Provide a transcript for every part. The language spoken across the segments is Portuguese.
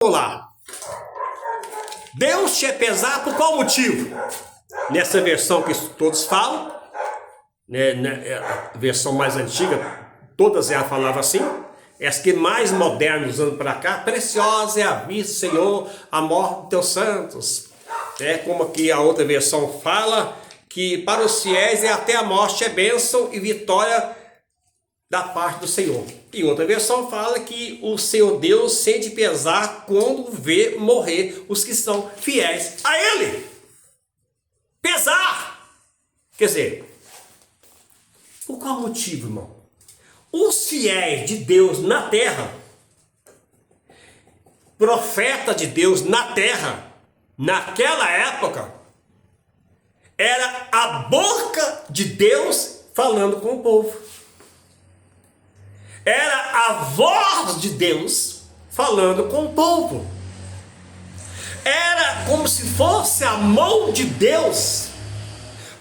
Vamos lá. Deus tinha pesar por qual motivo? Nessa versão que todos falam, a versão mais antiga, todas elas falavam assim. Essa que mais moderna, usando para cá, preciosa é a vista, Senhor, a morte dos teus santos. É como aqui a outra versão fala, que para os fiéis até a morte é bênção e vitória da parte do Senhor. E outra versão fala que o Senhor Deus sente pesar quando vê morrer os que são fiéis a Ele. Pesar! Quer dizer, por qual motivo, irmão? Os fiéis de Deus na terra, profeta de Deus na terra, naquela época, era a boca de Deus falando com o povo. Era a voz de Deus falando com o povo. Era como se fosse a mão de Deus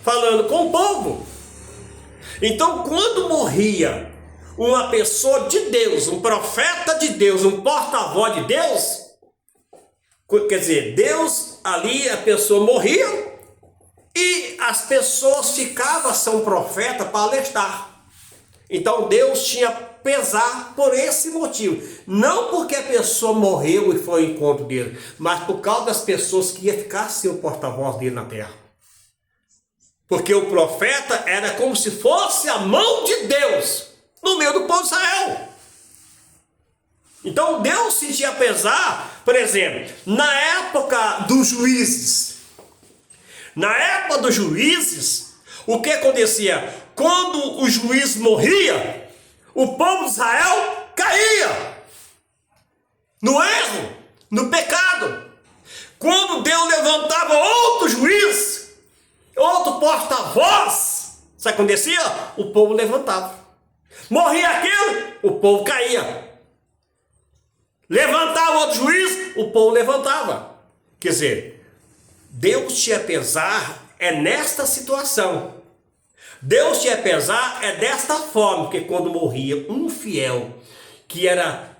falando com o povo. Então, quando morria uma pessoa de Deus, um profeta de Deus, um porta-voz de Deus, quer dizer, Deus ali, a pessoa morria e as pessoas ficavam sem um profeta para alertar. Então Deus tinha pesar por esse motivo, não porque a pessoa morreu e foi ao encontro dele, mas por causa das pessoas que iam ficar sem o porta-voz dele na terra. Porque o profeta era como se fosse a mão de Deus no meio do povo de Israel. Então Deus sentia pesar, por exemplo, na época dos juízes. Na época dos juízes, o que acontecia? Quando o juiz morria, o povo de Israel caía no erro, no pecado. Quando Deus levantava outro juiz, outro porta-voz, sabe o que acontecia? O povo levantava. Morria aquele, o povo caía. Levantava outro juiz, o povo levantava. Quer dizer, Deus tinha pesar nesta situação. Deus tinha pesar desta forma, porque quando morria um fiel, que era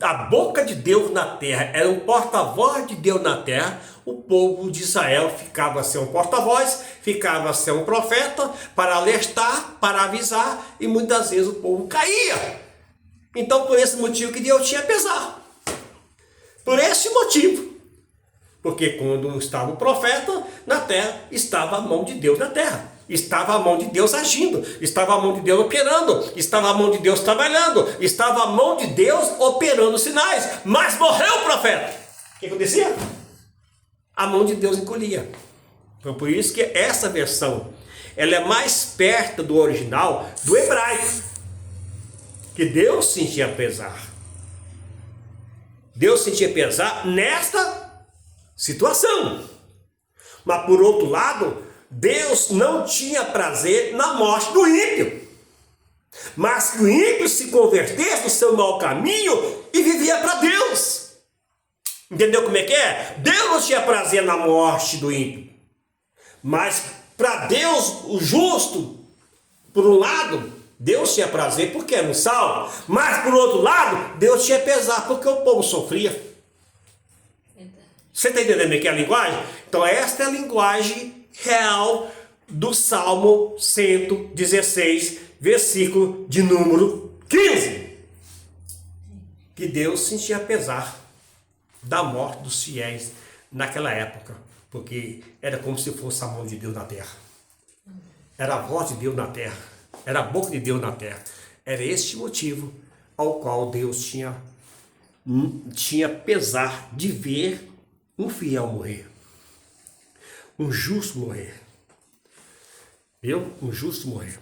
a boca de Deus na terra, era um porta-voz de Deus na terra, o povo de Israel ficava sem um porta-voz, ficava sem um profeta, para alertar, para avisar, e muitas vezes o povo caía. Então por esse motivo que Deus tinha pesar. Por esse motivo. Porque quando estava o profeta na terra, estava a mão de Deus na terra. Estava a mão de Deus agindo, estava a mão de Deus operando, estava a mão de Deus trabalhando, estava a mão de Deus operando sinais. Mas morreu o profeta. O que acontecia? A mão de Deus encolhia. Então por isso que essa versão, ela é mais perto do original do hebraico. Que Deus sentia pesar. Deus sentia pesar nesta situação. Mas por outro lado, Deus não tinha prazer na morte do ímpio, mas que o ímpio se convertesse do seu mau caminho e vivia para Deus. Entendeu como é que é? Deus não tinha prazer na morte do ímpio, mas para Deus, o justo, por um lado, Deus tinha prazer porque era um salvo, mas por outro lado, Deus tinha pesar porque o povo sofria. Você está entendendo aqui a linguagem? Então esta é a linguagem real do Salmo 116, versículo de número 15. Que Deus sentia pesar da morte dos fiéis naquela época, porque era como se fosse a mão de Deus na terra. Era a voz de Deus na terra, era a boca de Deus na terra. Era este motivo ao qual Deus tinha pesar de ver um fiel morrer. Um justo morrer. Viu? Um justo morrer.